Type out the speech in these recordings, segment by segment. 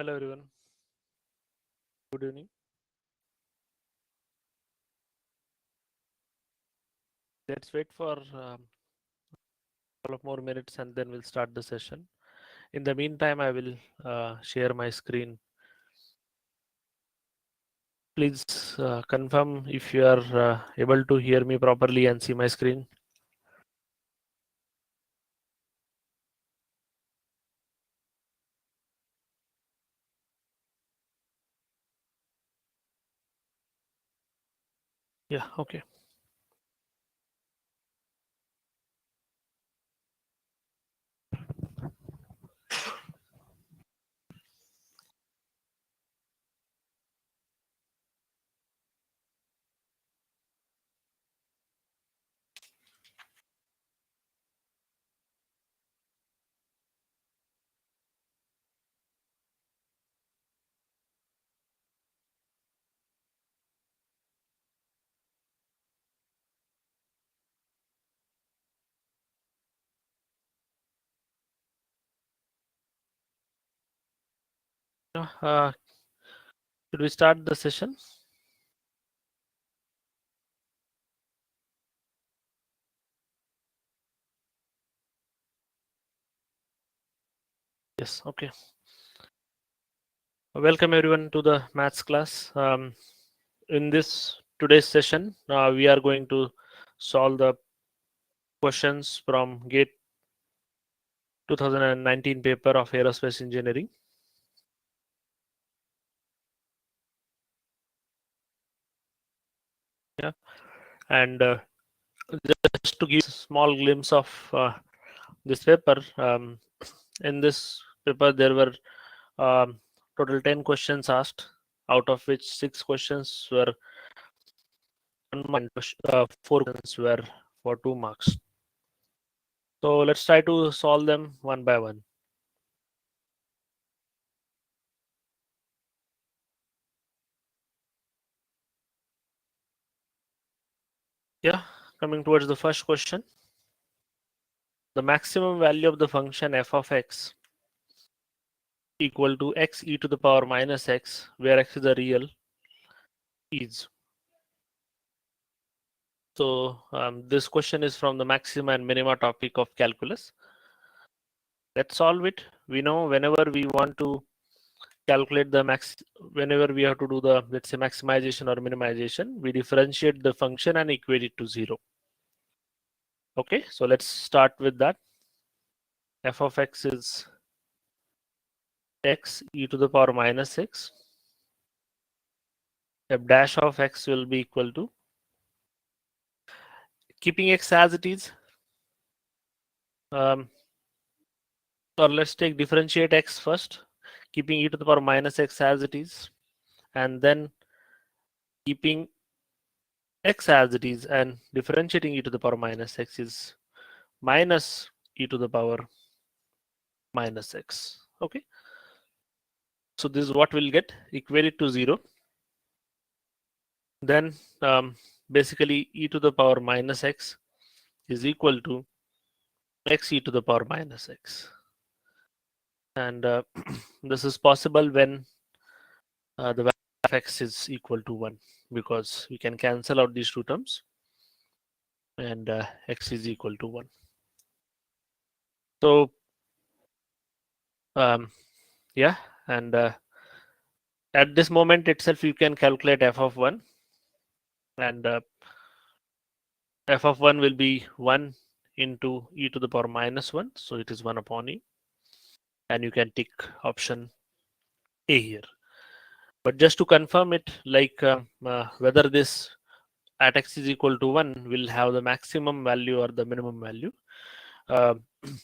Hello everyone, good evening. Let's wait for a couple of more minutes and then we'll start the session. In the meantime, I will share my screen. Please confirm if you are able to hear me properly and see my screen. Yeah, okay. Uh, should we start the session? Yes, okay. Welcome everyone to the maths class. In today's session, we are going to solve the questions from GATE 2019 paper of Aerospace Engineering. Yeah, and just to give a small glimpse of this paper, in this paper there were total 10 questions asked, out of which 6 questions were 1 mark, 4 questions were for 2 marks. So let's try to solve them one by one. Yeah, coming towards the first question. The maximum value of the function f of x equal to x e to the power minus x, where x is a real, is. So this question is from the maxima and minima topic of calculus. Let's solve it. We know whenever we want to calculate the whenever we have to do the, let's say, maximization or minimization, we differentiate the function and equate it to 0. Okay, so let's start with that. F of x is x e to the power minus x. F dash of x will be equal to, keeping x as it is, or let's take differentiate x first, keeping e to the power minus x as it is, and then keeping x as it is and differentiating e to the power minus x is minus e to the power minus x. Okay, so this is what we'll get, equate it to 0. Then basically e to the power minus x is equal to x e to the power minus x, and this is possible when the value of x is equal to 1, because we can cancel out these two terms and x is equal to 1. So yeah, and at this moment itself you can calculate f of 1, and f of 1 will be 1 into e to the power minus 1, so it is 1 upon e, and you can tick option A here. But just to confirm it, like whether this at x is equal to 1 will have the maximum value or the minimum value,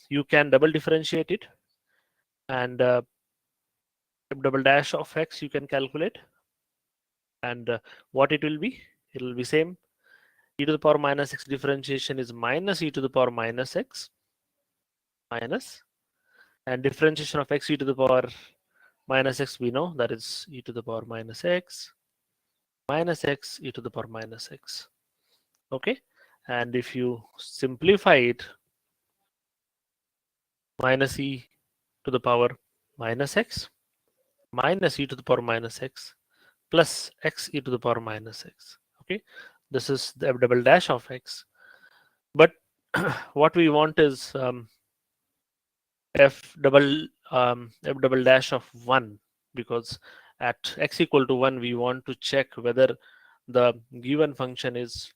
you can double differentiate it, and double dash of x you can calculate, and what it will be same. E to the power minus x differentiation is minus e to the power minus x minus, and differentiation of x e to the power minus x we know that is e to the power minus x e to the power minus x. Okay, and if you simplify it, minus e to the power minus x minus e to the power minus x plus x e to the power minus x. Okay, this is the f double dash of x. But what we want is f double dash of 1, because at x equal to 1 we want to check whether the given function is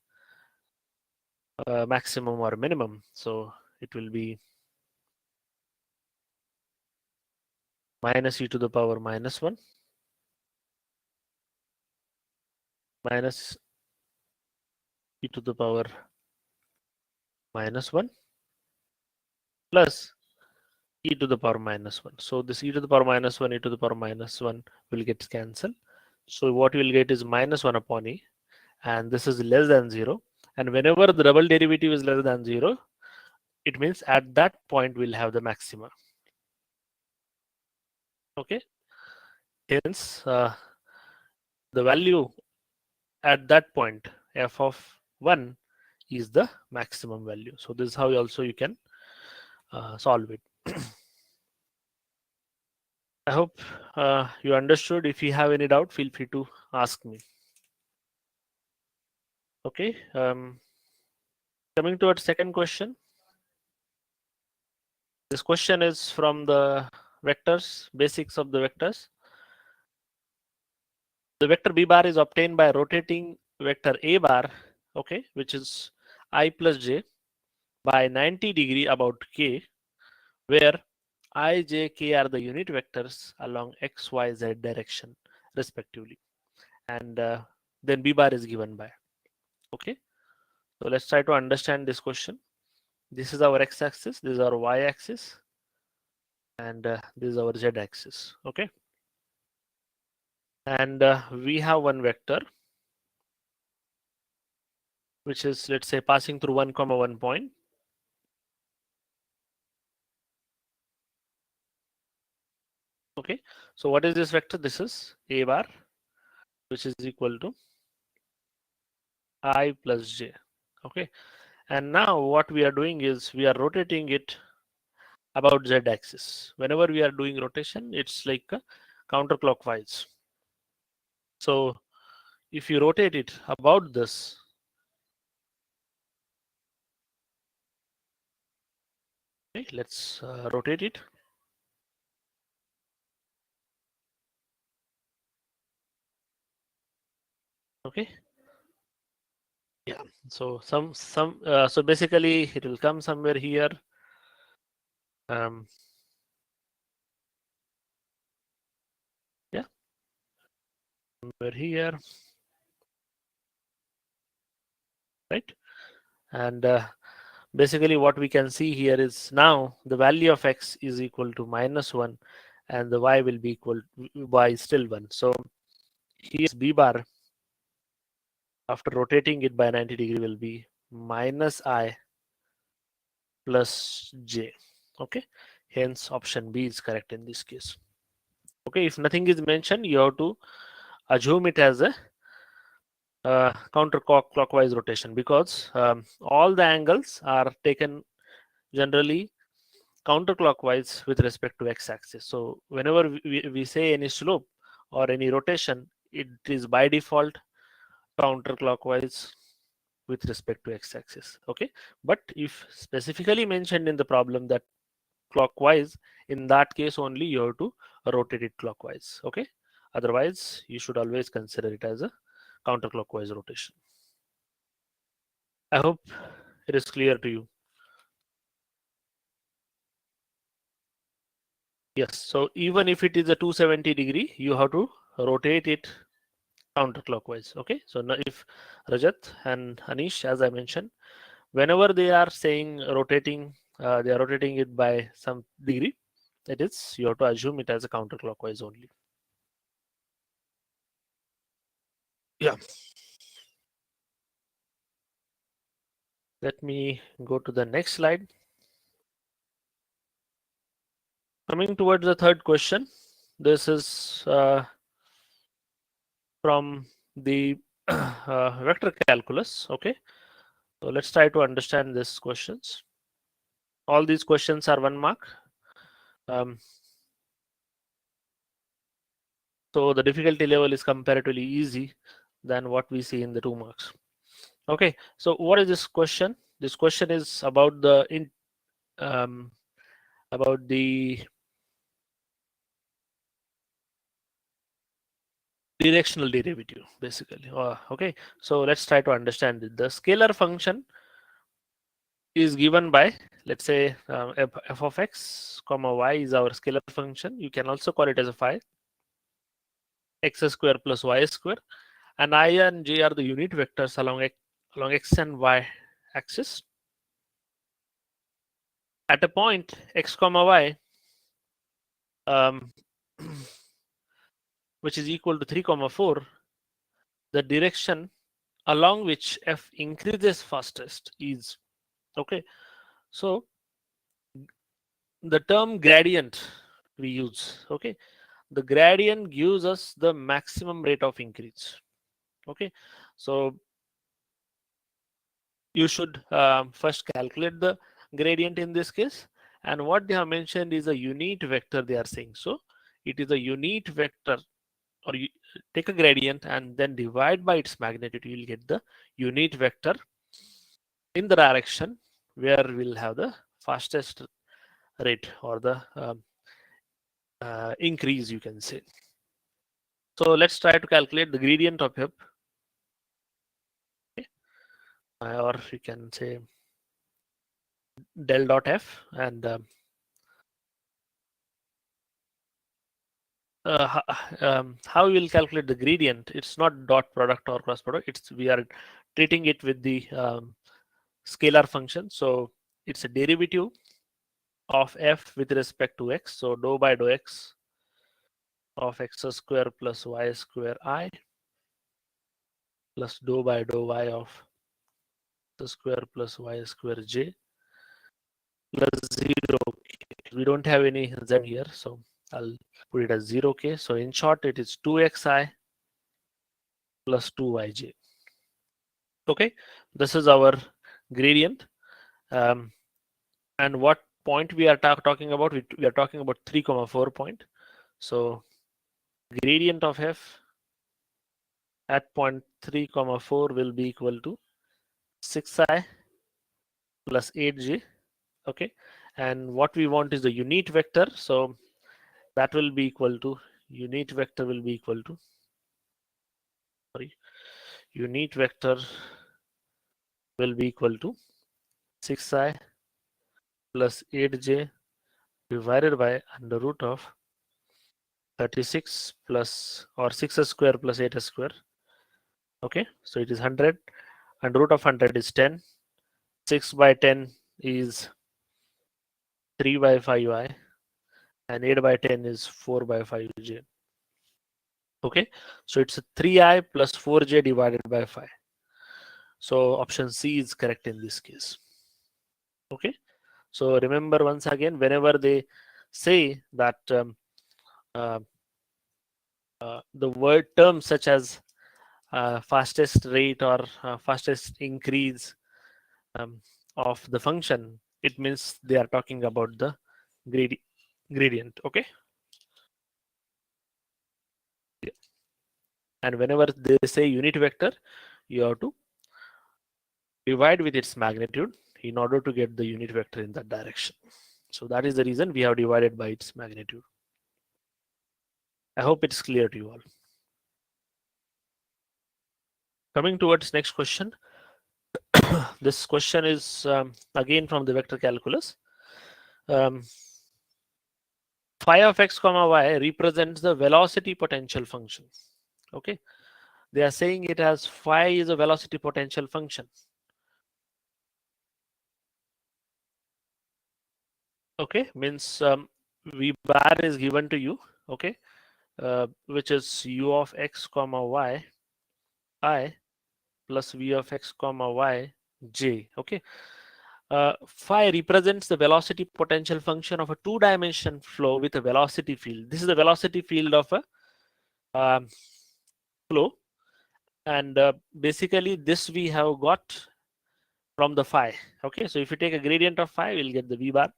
maximum or minimum. So it will be minus e to the power minus 1 minus e to the power minus 1 plus e to the power minus 1. So this e to the power minus 1, e to the power minus 1 will get cancelled. So what you will get is minus 1 upon e, and this is less than 0. And whenever the double derivative is less than 0, it means at that point we'll have the maxima. Okay. Hence, the value at that point, f of 1, is the maximum value. So this is how also you can solve it. I hope you understood. If you have any doubt, feel free to ask me. Okay. Coming to our second question. This question is from the vectors, basics of the vectors. The vector b bar is obtained by rotating vector a bar, okay, which is I plus j, by 90 degree about k, where I, j, k are the unit vectors along x, y, z direction respectively. And then b bar is given by. Okay. So let's try to understand this question. This is our x-axis, this is our y-axis, and this is our z-axis. Okay. And we have one vector which is, let's say, passing through 1, 1 point. Okay. So what is this vector? This is a bar, which is equal to I plus j. Okay. And now what we are doing is we are rotating it about z-axis. Whenever we are doing rotation, it's like counterclockwise. So if you rotate it about this, okay, let's rotate it. Okay. Yeah. So so basically it will come somewhere here. Yeah. Somewhere here. Right. And basically what we can see here is now the value of x is equal to -1, and the y will be equal to y still 1. So here's b bar after rotating it by 90 degree will be minus I plus j. Okay. Hence option B is correct in this case. Okay. If nothing is mentioned, you have to assume it as a counterclockwise rotation, because all the angles are taken generally counterclockwise with respect to x-axis. So whenever we say any slope or any rotation, it is by default counterclockwise with respect to x-axis. Okay. But if specifically mentioned in the problem that clockwise, in that case only you have to rotate it clockwise. Okay. Otherwise you should always consider it as a counterclockwise rotation. I hope it is clear to you. Yes. So even if it is a 270 degree, you have to rotate it counterclockwise. Okay. So now if Rajat and Anish, as I mentioned, whenever they are saying rotating, they are rotating it by some degree. That is, you have to assume it as a counterclockwise only. Yeah. Let me go to the next slide. Coming towards the third question, this is from the vector calculus. Okay. So let's try to understand these questions. All these questions are 1 mark. So the difficulty level is comparatively easy than what we see in the 2 marks. Okay, so what is this question? This question is about um, the directional derivative, basically. Okay, so let's try to understand it. The scalar function is given by, let's say, f of x comma y is our scalar function. You can also call it as a phi, x square plus y square, and I and j are the unit vectors along x and y axis. At a point x comma y, um, which is equal to 3 comma 4, the direction along which f increases fastest is, okay, so the term gradient we use, okay, the gradient gives us the maximum rate of increase. Okay, so you should first calculate the gradient in this case, and what they have mentioned is a unit vector they are saying. So it is a unit vector, or you take a gradient and then divide by its magnitude, you will get the unit vector in the direction where we'll have the fastest rate, or the increase, you can say. So let's try to calculate the gradient of f, okay? Or you can say del dot f, and how we will calculate the gradient. It's not dot product or cross product. It's we are treating it with the scalar function. So it's a derivative of f with respect to x. So dou by dou x of x square plus y square I plus dou by dou y of x square plus y square j plus 0k. We don't have any z here, so I'll put it as 0k. So in short, it is 2xi plus 2yj. Okay, this is our gradient. And what point we are talking about? We are talking about 3 comma 4 point. So gradient of f at point 3 comma 4 will be equal to 6i plus 8j. Okay, and what we want is the unit vector. So that will be equal to, unit vector will be equal to, sorry, unit vector will be equal to 6i plus 8j divided by under root of 36 plus, or 6 square plus 8 square. Okay, so it is 100, and root of 100 is 10. 6 by 10 is 3 by 5i, and 8 by 10 is 4 by 5j. Okay, so it's 3i plus 4j divided by 5. So option C is correct in this case. Okay, so remember once again, whenever they say that the word terms such as fastest rate or fastest increase of the function, it means they are talking about the gradient. Okay, and whenever they say unit vector, you have to divide with its magnitude in order to get the unit vector in that direction. So that is the reason we have divided by its magnitude. I hope it's clear to you all. Coming towards next question. This question is again from the vector calculus. Phi of x comma y represents the velocity potential function. Okay, they are saying it as phi is a velocity potential function. Okay, means v bar is given to you. Okay, which is u of x comma y I plus v of x comma y j. Okay, phi represents the velocity potential function of a two-dimension flow with a velocity field. This is the velocity field of a flow, and basically this we have got from the phi. Okay, so if you take a gradient of phi, we'll get the v bar,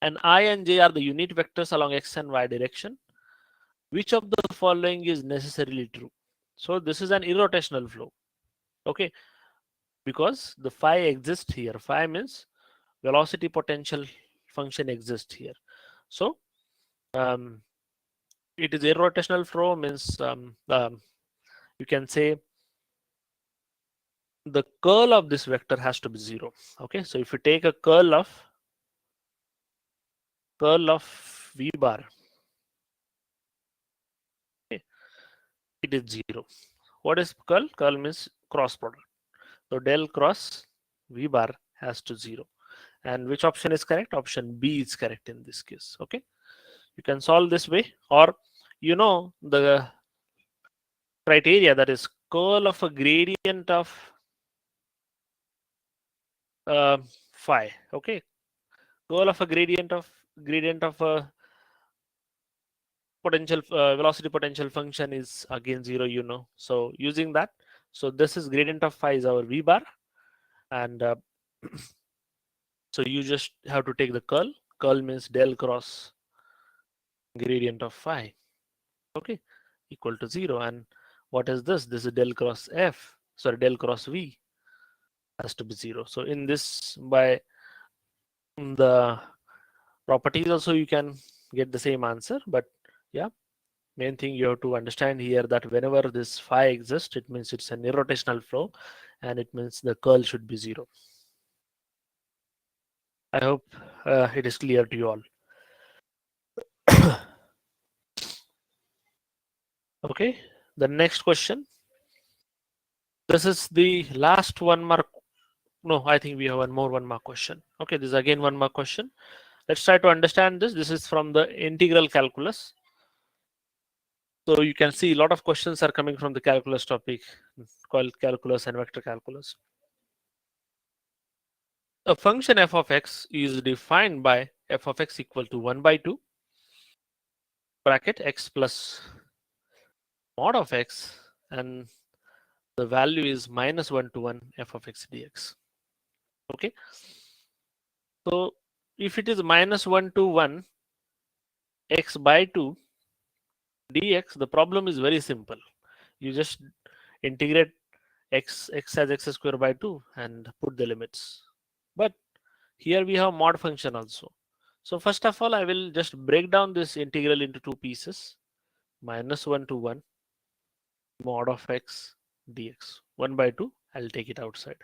and I and j are the unit vectors along x and y direction. which of the following is necessarily true? So this is an irrotational flow, okay, because the phi exists here. Phi means velocity potential function exists here. So um, it is irrotational flow means you can say the curl of this vector has to be 0. Okay, so if you take a curl of v bar, okay, it is 0. What is curl? Curl means cross product. So del cross v bar has to 0. And which option is correct? Option B is correct in this case. Okay, you can solve this way, or you know the criteria, that is curl of a gradient of phi. Okay, curl of a gradient of a potential velocity potential function is again 0, you know. So using that, so this is gradient of phi is our v bar, and so you just have to take the curl. Curl means del cross gradient of phi, okay, equal to 0. And what is this? This is del cross f, sorry, del cross v has to be 0. So in this, by the properties also, you can get the same answer. But yeah, main thing you have to understand here that whenever this phi exists, it means it's an irrotational flow, and it means the curl should be 0. I hope it is clear to you all. Okay, the next question. This is the last 1 mark. No, I think we have one more 1 mark question. Okay, this is again 1 mark question. Let's try to understand this. This is from the integral calculus. So you can see a lot of questions are coming from the calculus topic, called calculus and vector calculus. A function f of x is defined by f of x equal to 1 by 2 bracket x plus mod of x, and the value is minus 1 to 1 f of x dx. Okay, so if it is minus 1 to 1 x by 2 dx, the problem is very simple. You just integrate x as x square by 2 and put the limits. But here we have mod function also. So first of all, I will just break down this integral into 2 pieces. Minus 1 to 1 mod of x dx. 1 by 2, I'll take it outside.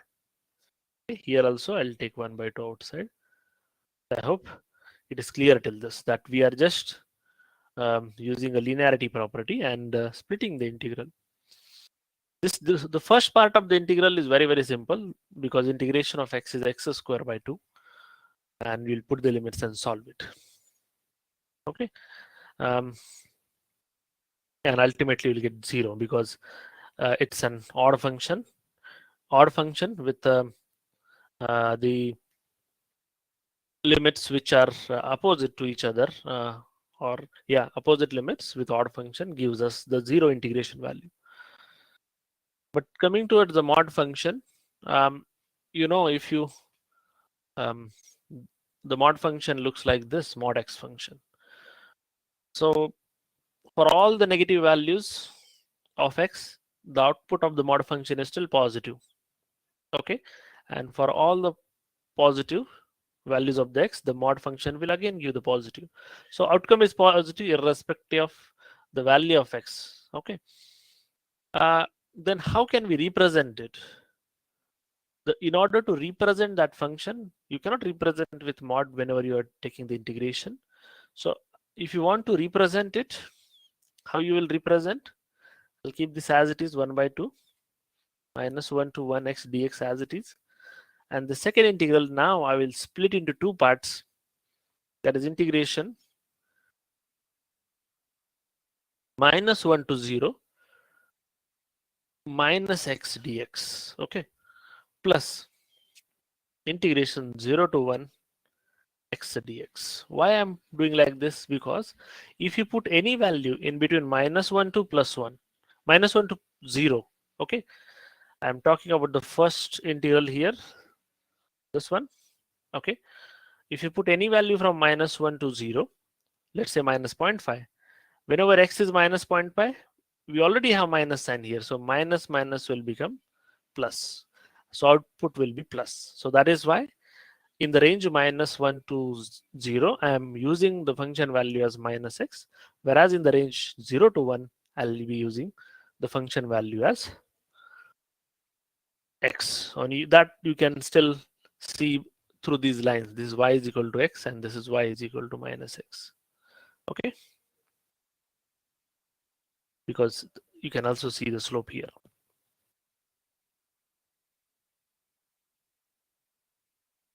Okay, here also I'll take 1 by 2 outside. I hope it is clear till this, that we are just using a linearity property and splitting the integral. The first part of the integral is very, very simple, because integration of x is x square by 2, and we'll put the limits and solve it. Okay, and ultimately we'll get 0, because it's an odd function with the limits which are opposite to each other, or yeah, opposite limits with odd function gives us the 0 integration value. But coming towards the mod function, you know, if you the mod function looks like this, mod x function. So for all the negative values of x, the output of the mod function is still positive. Okay, and for all the positive values of the x, the mod function will again give the positive. So outcome is positive irrespective of the value of x. Okay, then how can we represent it? In order to represent that function, you cannot represent with mod whenever you are taking the integration. So if you want to represent it, how you will represent? I'll keep this as it is, 1 by 2 minus 1 to 1 x dx as it is. And the second integral, now I will split into 2 parts. That is integration minus 1 to 0 minus x dx. Okay, plus integration 0 to 1 x dx. Why I'm doing like this? Because if you put any value in between minus 1 to plus 1, minus 1 to 0, okay, I'm talking about the first integral here, this one. Okay, if you put any value from minus 1 to 0, let's say minus 0.5, Whenever x is minus 0.5, we already have minus sign here. So minus minus will become plus. So output will be plus. So that is why in the range minus 1 to 0, I am using the function value as minus x, whereas in the range 0 to 1, I'll be using the function value as x. On that you can still see through these lines. This is y is equal to x and this is y is equal to minus x. Okay, because you can also see the slope here.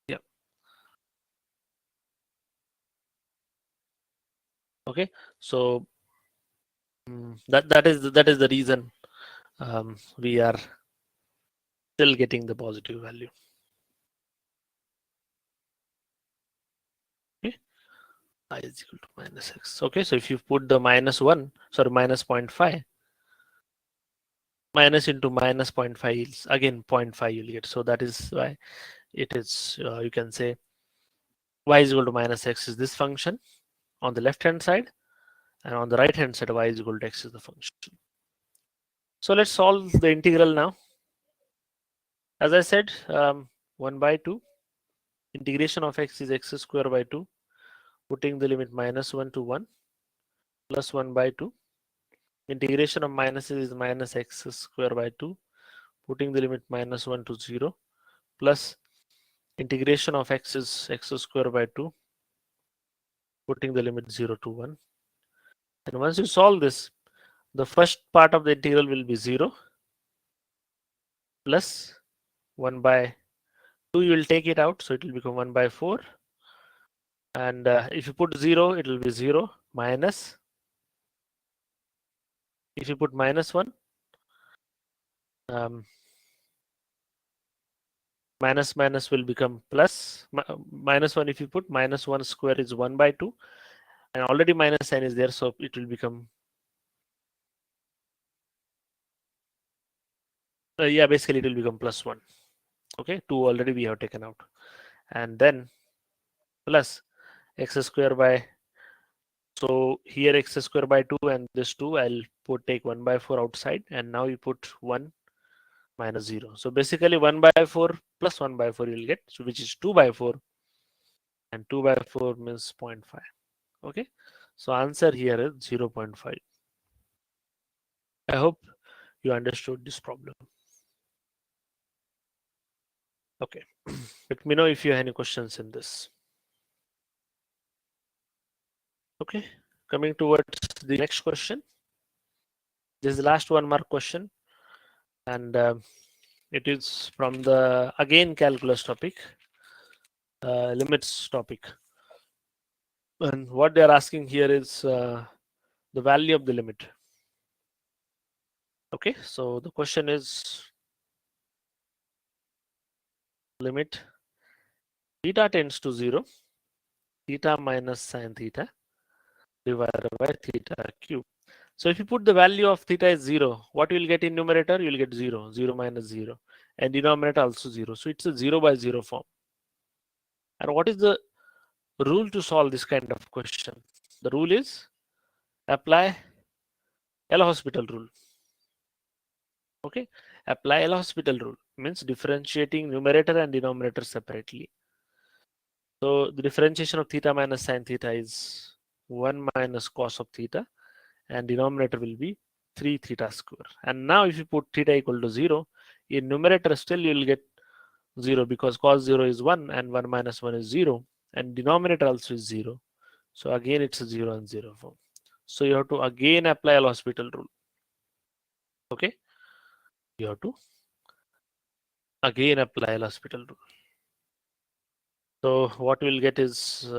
Yeah. Okay, so that is the reason we are still getting the positive value. Okay, I is equal to minus x. Okay, so if you put the minus 1, sorry, minus 0.5, minus into minus 0.5 is again 0.5 you'll get. So that is why it is, you can say y is equal to minus x is this function on the left hand side, and on the right hand side y is equal to x is the function. So let's solve the integral now. As I said, 1 by 2 integration of x is x square by 2, putting the limit minus 1 to 1 plus 1 by 2. Integration of minuses is minus x square by 2, putting the limit minus 1 to 0, plus integration of x is x square by 2, putting the limit 0 to 1. And once you solve this, the first part of the integral will be 0 plus 1 by 2. You will take it out, so it will become 1 by 4. And if you put 0, it will be 0 minus. If you put minus 1, minus minus will become plus. Minus 1, if you put minus 1 square is 1 by 2, and already minus sign is there, so it will become, yeah, basically it will become plus 1. Okay, 2 already we have taken out, and then plus x square by, so here x square by 2 and this 2, I'll take 1 by 4 outside, and now you put 1 minus 0. So basically 1 by 4 plus 1 by 4 you'll get, so which is 2 by 4, and 2 by 4 means 0.5. Okay, so answer here is 0.5. I hope you understood this problem. Okay, let me know if you have any questions in this. Okay, coming towards the next question. This is the last 1 mark question, and it is from the again calculus topic, limits topic. And what they are asking here is the value of the limit. Okay, so the question is limit theta tends to 0, theta minus sine theta divided by theta cube. So if you put the value of theta is 0, what you will get in numerator? You will get 0, 0 minus 0, and denominator also 0. So it's a 0 by 0 form. And what is the rule to solve this kind of question? The rule is apply L'Hospital rule. Okay, apply L'Hospital rule means differentiating numerator and denominator separately. So the differentiation of theta minus sine theta is 1 minus cos of theta, and denominator will be 3 theta square. And now if you put theta equal to 0, in numerator still you will get 0, because cos 0 is 1 and 1 minus 1 is 0, and denominator also is 0. So again it's a 0 and 0 form. So you have to again apply L'Hospital rule. Okay, you have to again apply L'Hospital rule. So what we'll get is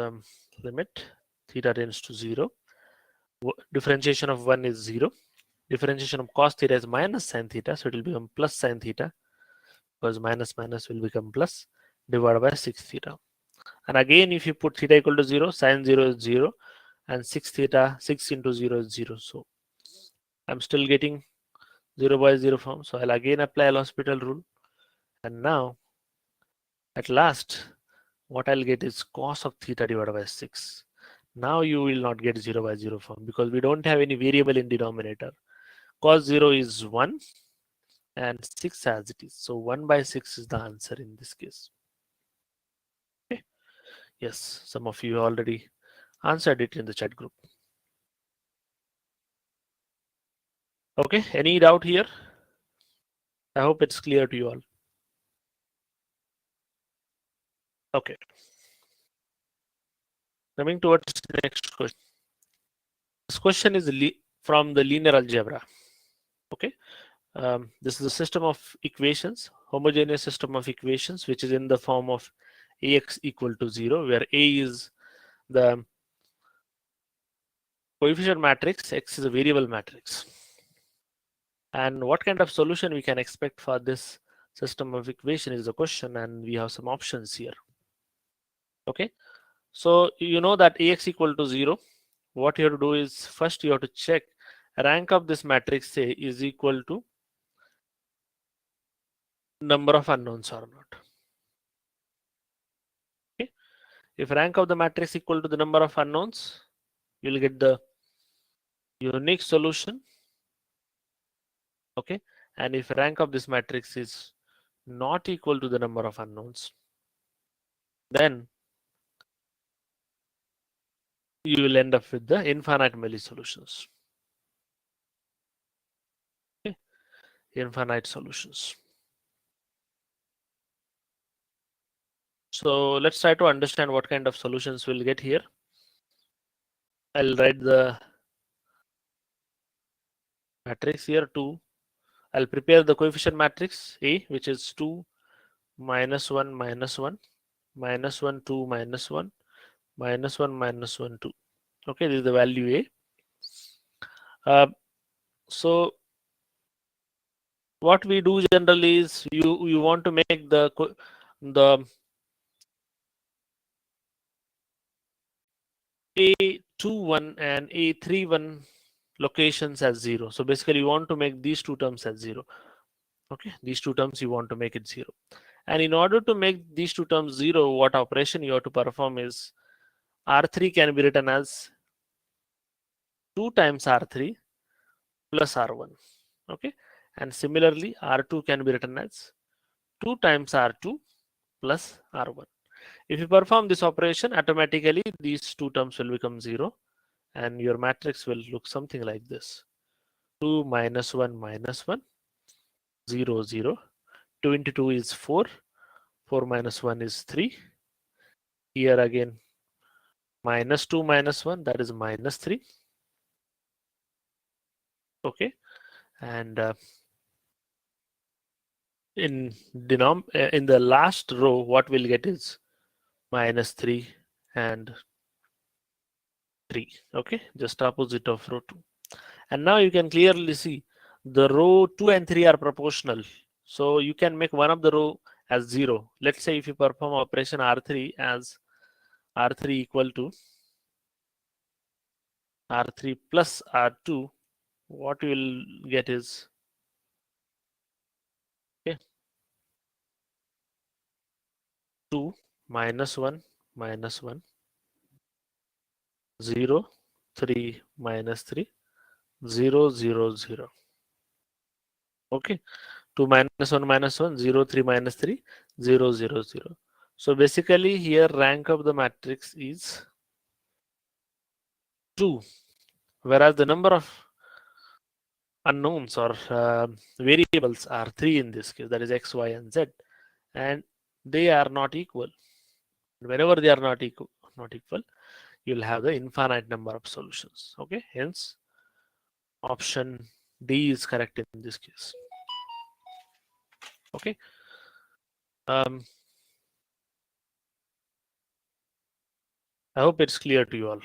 limit theta tends to 0. Differentiation of 1 is 0. Differentiation of cos theta is minus sine theta, so it will become plus sine theta, because minus minus will become plus, divided by 6 theta. And again, if you put theta equal to 0, sine 0 is 0, and 6 theta, 6 into 0 is 0. So I'm still getting 0 by 0 form. So I'll again apply L'Hospital rule. And now, at last, what I'll get is cos of theta divided by 6. Now you will not get 0 by 0 form because we don't have any variable in denominator. Cos 0 is 1 and 6 as it is. So 1 by 6 is the answer in this case. Okay. Yes, some of you already answered it in the chat group. Okay, any doubt here? I hope it's clear to you all. Okay. Coming towards the next question. This question is from the linear algebra. Okay. This is a system of equations, homogeneous system of equations, which is in the form of Ax equal to 0, where A is the coefficient matrix, X is a variable matrix. And what kind of solution we can expect for this system of equation is the question, and we have some options here. Okay, so you know that Ax equal to 0. What you have to do is first you have to check rank of this matrix, say, is equal to number of unknowns or not. Okay, if rank of the matrix equal to the number of unknowns, you will get the unique solution. Okay, and if rank of this matrix is not equal to the number of unknowns, then you will end up with the infinite Mealy solutions. Okay, infinite solutions. So let's try to understand what kind of solutions we'll get here. I'll write the matrix here 2. I'll prepare the coefficient matrix A, which is 2 minus 1 minus 1 minus 1 2 minus 1 minus 1 minus 1 2. Okay, this is the value A. So what we do generally is you want to make the A21 and A31 locations as 0. So basically you want to make these two terms as 0. Okay, these two terms you want to make it 0. And in order to make these two terms 0, what operation you have to perform is R3 can be written as 2 times R3 plus R1. Okay, and similarly R2 can be written as 2 times R2 plus R1. If you perform this operation, automatically these two terms will become 0 and your matrix will look something like this. 2 minus 1 minus 1, 0 0. 22 is 4. 4 minus 1 is 3. Here again minus 2 minus 1, that is minus 3. Okay, and in the last row, what we'll get is minus 3 and 3. Okay, just opposite of row 2. And now you can clearly see the row 2 and 3 are proportional. So you can make one of the row as 0. Let's say if you perform operation R3 as R3 equal to R3 plus R2, what you will get is, okay, 2 minus 1 minus 1, 0, 3 minus 3, 0 0 0. Okay, 2 minus 1 minus 1, 0 3 minus 3, 0 0 0. So basically here rank of the matrix is 2, whereas the number of unknowns or variables are 3 in this case, that is x, y, and z, and they are not equal. Whenever they are not equal, you'll have the infinite number of solutions. Okay, hence option D is correct in this case. Okay. I hope it's clear to you all.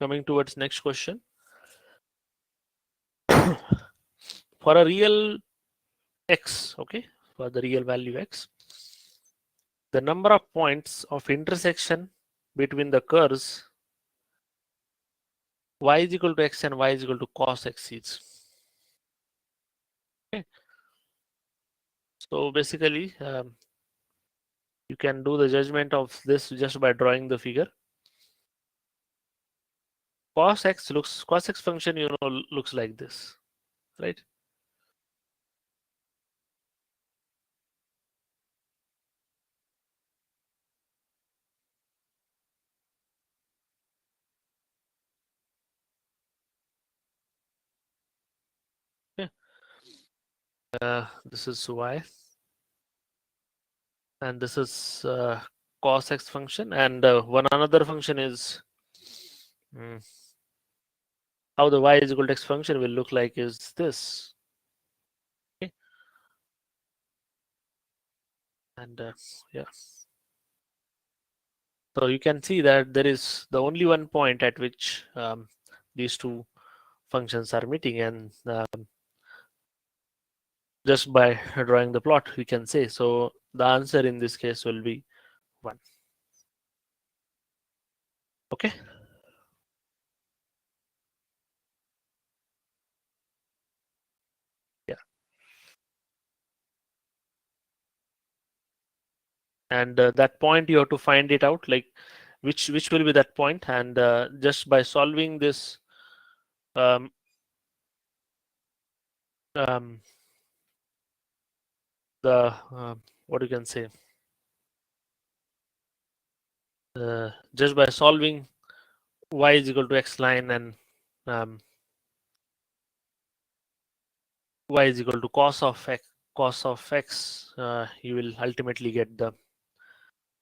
Coming towards next question. For a real x, okay, for the real value x, the number of points of intersection between the curves y is equal to x and y is equal to cos x is. Okay. So basically, You can do the judgment of this just by drawing the figure. Cos x function, looks like this, right? Yeah. This is y, and this is cos x function, and one another function is how the y is equal to x function will look like is this. Okay. And yeah. So you can see that there is the only one point at which these two functions are meeting, and just by drawing the plot we can say. So the answer in this case will be 1. Okay. Yeah. And that point you have to find it out, like which will be that point, and just by solving this um, um, the what you can say, just by solving y is equal to x line and um, y is equal to cos of x, you will ultimately get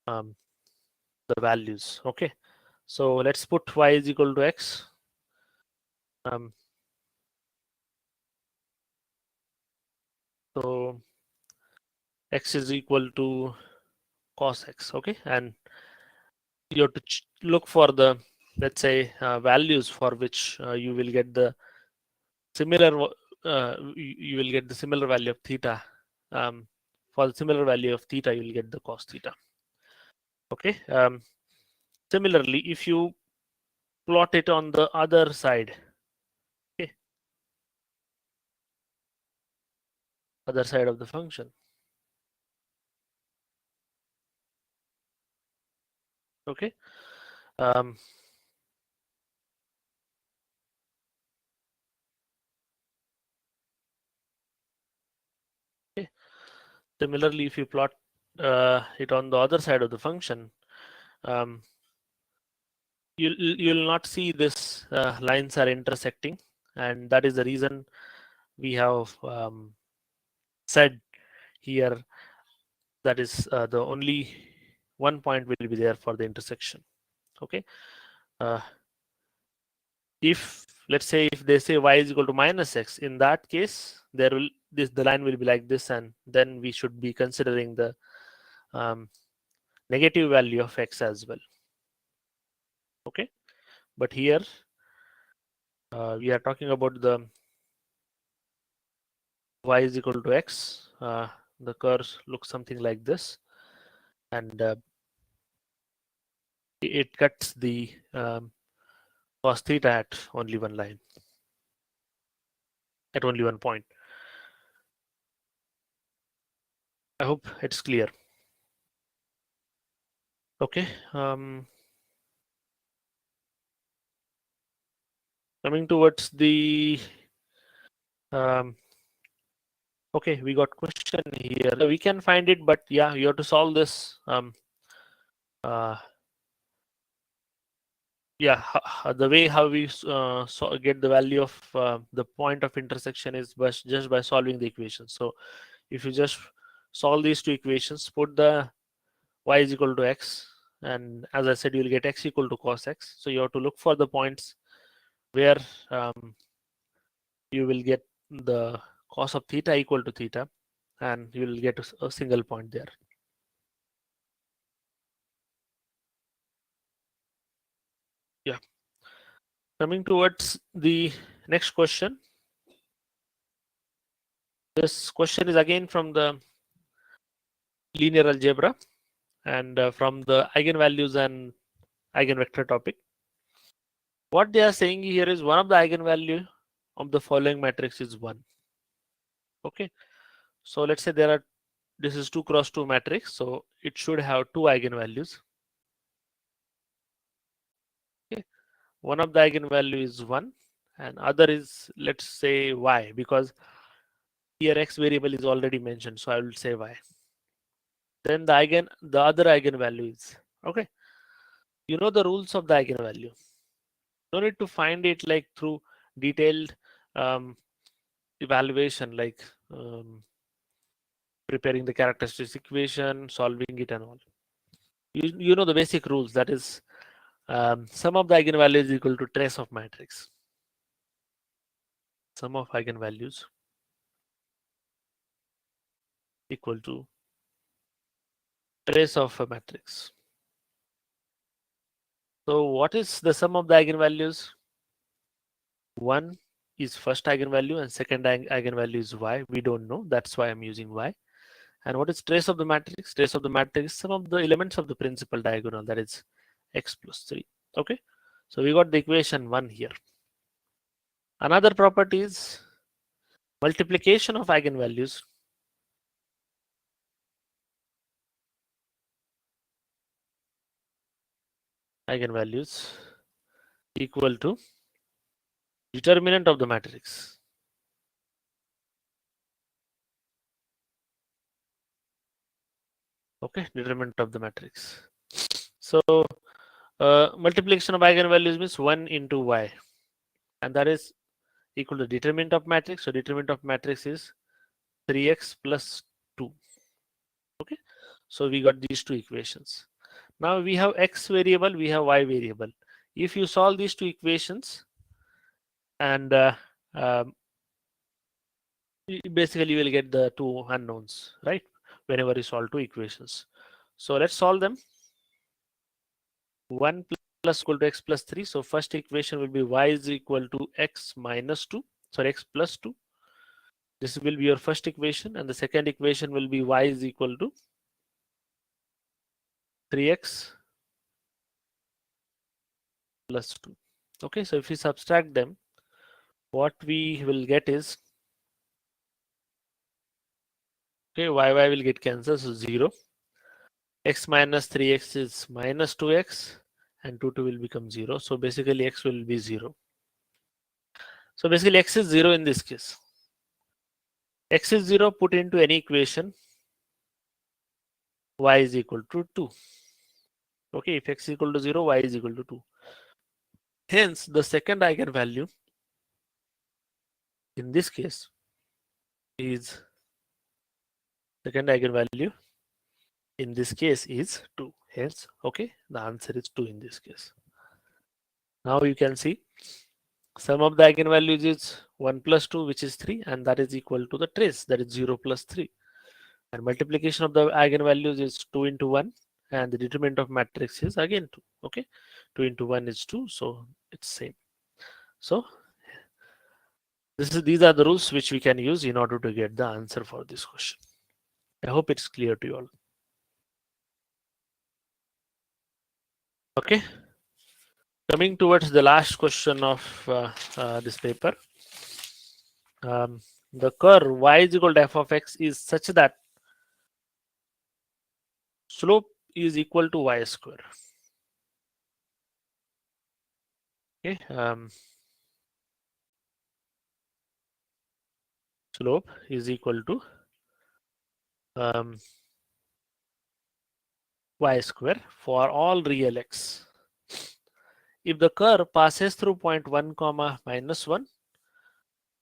um, the values. Okay, so let's put y is equal to x. So x is equal to cos x. Okay, and you have to look for the, let's say, values for which you will get the similar you will get the similar value of theta. For the similar value of theta, you will get the cos theta. Okay. Similarly, if you plot it on the other side, okay, other side of the function, okay, um, okay. Similarly, if you plot it on the other side of the function, um, you'll not see this lines are intersecting, and that is the reason we have said here that is the only one point will be there for the intersection. Okay. uh, if let's say if they say y is equal to minus x, in that case there will the line will be like this, and then we should be considering the um, negative value of x as well. Okay, but here we are talking about the y is equal to x. The curve looks something like this, and it cuts the cos theta at only one line, at only one point. I hope it's clear. Okay. Coming towards the okay, we got question here. We can find it, but yeah, you have to solve this. Uh, yeah, the way how we get the value of the point of intersection is just by solving the equation. So if you just solve these two equations, put the y is equal to x, and as I said, you'll get x equal to cos x. So you have to look for the points where you will get the cos of theta equal to theta, and you will get a single point there. Yeah. Coming towards the next question. This question is again from the linear algebra and from the eigenvalues and eigenvector topic. What they are saying here is one of the eigenvalue of the following matrix is 1. Okay. So let's say there are this is 2 cross 2 matrix, so it should have 2 eigenvalues. Okay. One of the eigenvalue is 1 and other is, let's say, y, because here x variable is already mentioned, so I will say y. Then the other eigenvalue is, okay, you know the rules of the eigenvalue. No need to find it like through detailed um, evaluation, like preparing the characteristics equation, solving it and all. You know the basic rules, that is sum of the eigenvalues is equal to trace of matrix. Sum of eigenvalues equal to trace of a matrix. So what is the sum of the eigenvalues? 1 is first eigenvalue and second eigenvalue is y. We don't know, that's why I'm using y. And what is trace of the matrix? Trace of the matrix, some of the elements of the principal diagonal, that is x plus 3. Okay, so we got the equation 1 here. Another property is multiplication of eigenvalues equal to determinant of the matrix. Okay, determinant of the matrix. So multiplication of eigenvalues means 1 into y, and that is equal to determinant of matrix. So determinant of matrix is 3x plus 2. Okay, so we got these two equations. Now we have x variable, we have y variable. If you solve these two equations, and basically you will get the two unknowns, right? Whenever you solve two equations. So let's solve them. 1 plus equal to x plus 3. So first equation will be y is equal to x minus 2. Sorry, x plus 2. This will be your first equation, and the second equation will be y is equal to 3x plus 2. Okay, so if we subtract them, what we will get is, okay, y will get cancelled, so 0. X minus 3x is minus 2x, and 2 will become 0. So basically x will be 0. So basically x is 0 in this case. X is 0, put into any equation, y is equal to 2. Okay, if x is equal to 0, y is equal to 2. Hence, the second eigenvalue in this case is, second eigenvalue in this case is 2. Hence, okay, the answer is 2 in this case. Now you can see sum of the eigenvalues is 1 plus 2, which is 3, and that is equal to the trace, that is 0 plus 3. And multiplication of the eigenvalues is 2 into 1, and the determinant of matrix is again 2. Okay, 2 into 1 is 2, so it's same. So these are the rules which we can use in order to get the answer for this question. I hope it's clear to you all. Okay, coming towards the last question of this paper. The curve y is equal to f of x is such that slope is equal to y square. Okay, slope is equal to y square for all real x. If the curve passes through point 1 comma minus 1,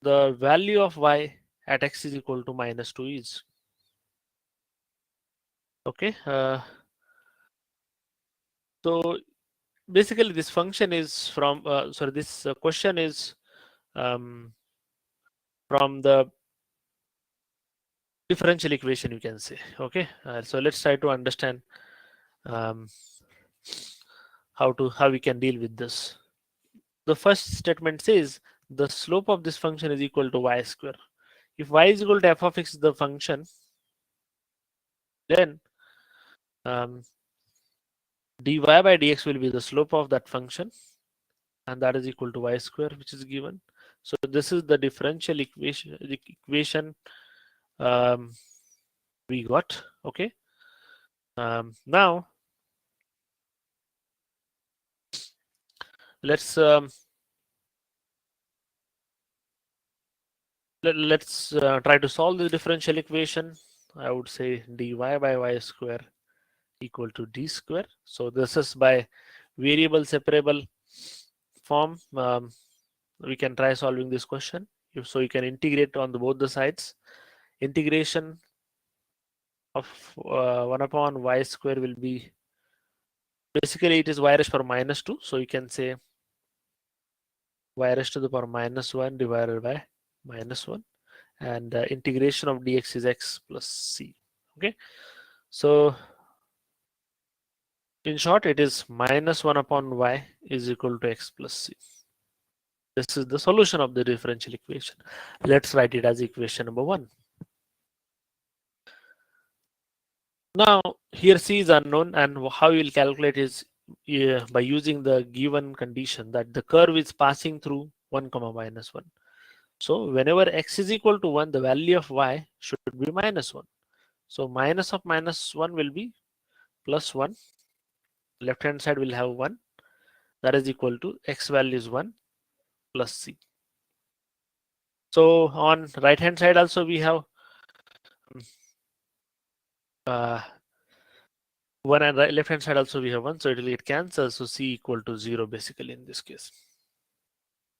the value of y at x is equal to minus 2 is. Okay, so basically this function is from this question is from the differential equation, you can say. Okay, so let's try to understand how we can deal with this. The first statement says the slope of this function is equal to y square. If y is equal to f of x is the function, then dy by dx will be the slope of that function, and that is equal to y square, which is given. So this is the differential equation we got. Okay. Now let's let's try to solve the differential equation. I would say dy by y square equal to d square. So this is by variable separable form. We can try solving this question. So you can integrate on both the sides. Integration of 1 upon y square will be, basically it is y raised to the power minus 2. So you can say y raised to the power minus 1 divided by minus 1, and integration of dx is x plus c. Okay, so in short it is minus 1 upon y is equal to x plus c. This is the solution of the differential equation. Let's write it as equation number 1. Now here c is unknown, and how you will calculate is by using the given condition that the curve is passing through 1 comma minus 1. So whenever x is equal to 1, the value of y should be minus 1. So minus of minus 1 will be plus 1. Left hand side will have 1. That is equal to x value is 1 plus c. So on right hand side also we have 1, and left hand side also we have 1. So it will get cancelled. So c equal to 0 basically in this case.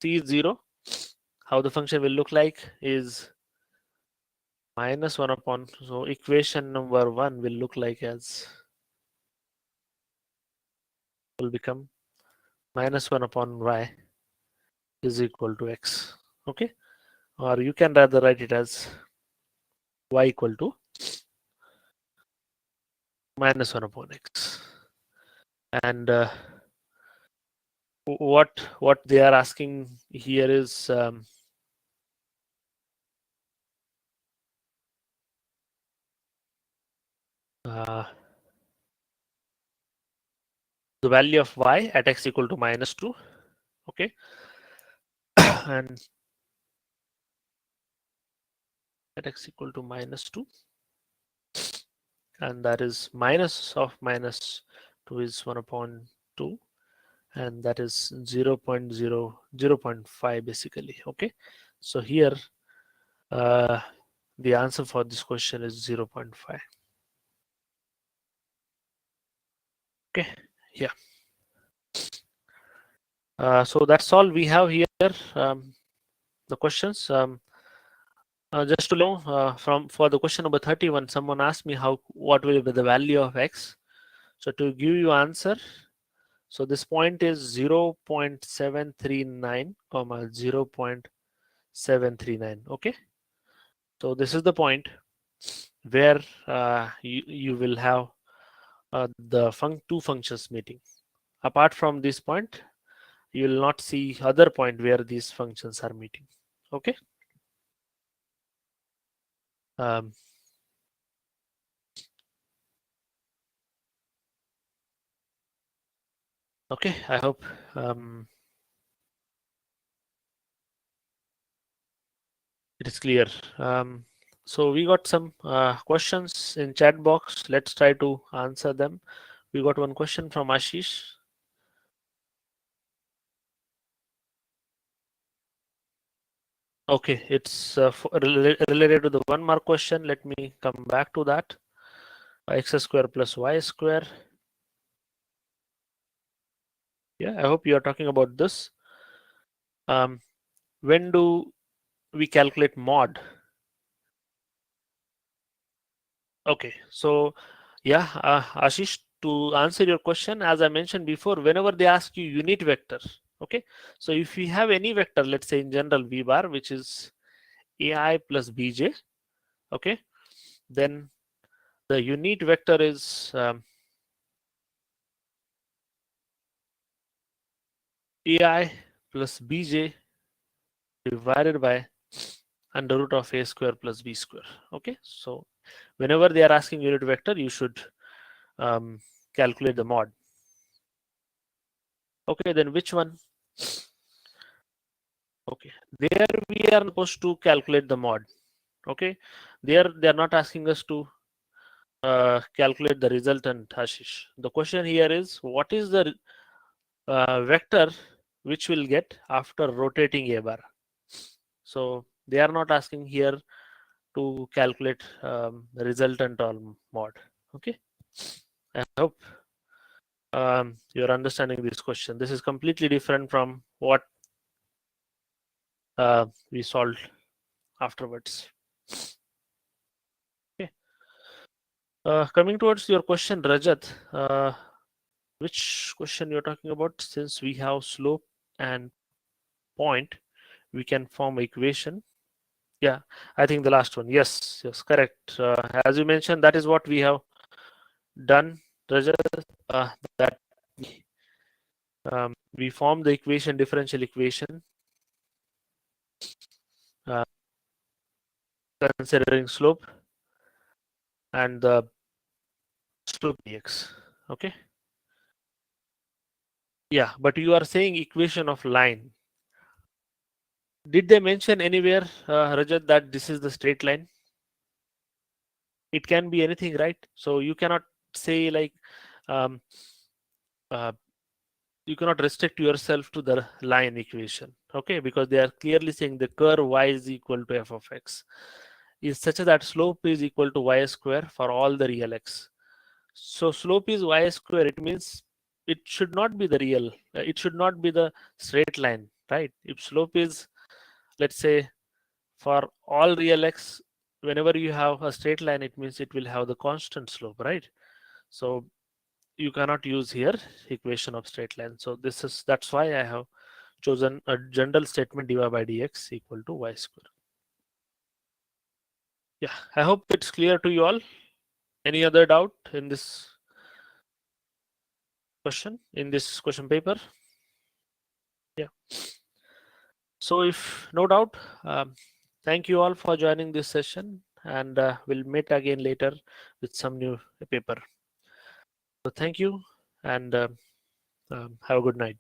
C is 0. How the function will look like is minus 1 upon, so equation number 1 will look like as, will become minus 1 upon y is equal to x. Okay, or you can rather write it as y equal to minus 1 upon x. And what they are asking here is the value of y at x equal to minus 2. Okay, and at x equal to minus 2, and that is minus of minus 2 is 1 upon 2, and that is 0.5 basically. Okay, so here the answer for this question is 0.5. Okay, yeah. So that's all we have here. The questions. Just to know, for the question number 31, someone asked me what will be the value of x. So to give you answer, so this point is 0.739, 0.739. Okay, so this is the point where you will have the two functions meeting. Apart from this point, you will not see other point where these functions are meeting. Okay. Okay, I hope it is clear. So we got some questions in chat box. Let's try to answer them. We got one question from Ashish. Okay, it's related to the 1 mark question. Let me come back to that. X square plus y square. Yeah, I hope you are talking about this. When do we calculate mod? Okay, so yeah, Ashish, to answer your question, as I mentioned before, whenever they ask you unit vector, okay, so if we have any vector, let's say in general v bar, which is ai plus bj, okay, then the unit vector is ai plus bj divided by under root of a square plus b square. Okay, so whenever they are asking unit vector, you should calculate the mod. Okay, then which one? Okay, there we are supposed to calculate the mod. Okay, there they are not asking us to calculate the resultant, Ashish. The question here is, what is the vector which will get after rotating a bar? So they are not asking here to calculate resultant or mod. Okay, I hope you're understanding this question. This is completely different from what we solved afterwards. Okay. Coming towards your question, Rajat, which question you're talking about? Since we have slope and point, we can form equation. Yeah, I think the last one. Yes, yes, correct. As you mentioned, that is what we have done, Rajat. That we form the equation, differential equation, uh, considering slope and the slope dx. Okay. Yeah, but you are saying equation of line. Did they mention anywhere, Rajat, that this is the straight line? It can be anything, right? So you cannot say like um, uh, you cannot restrict yourself to the line equation, okay? Because they are clearly saying the curve y is equal to f of x is such that slope is equal to y square for all the real x. So slope is y square. It means it should not be the real. It should not be the straight line, right? If slope is, let's say, for all real x, whenever you have a straight line, it means it will have the constant slope, right? So you cannot use here equation of straight line. So that's why I have chosen a general statement dy by dx equal to y square. Yeah, I hope it's clear to you all. Any other doubt in this question, in this question paper? Yeah. So if no doubt, thank you all for joining this session, and we'll meet again later with some new paper. So thank you, and have a good night.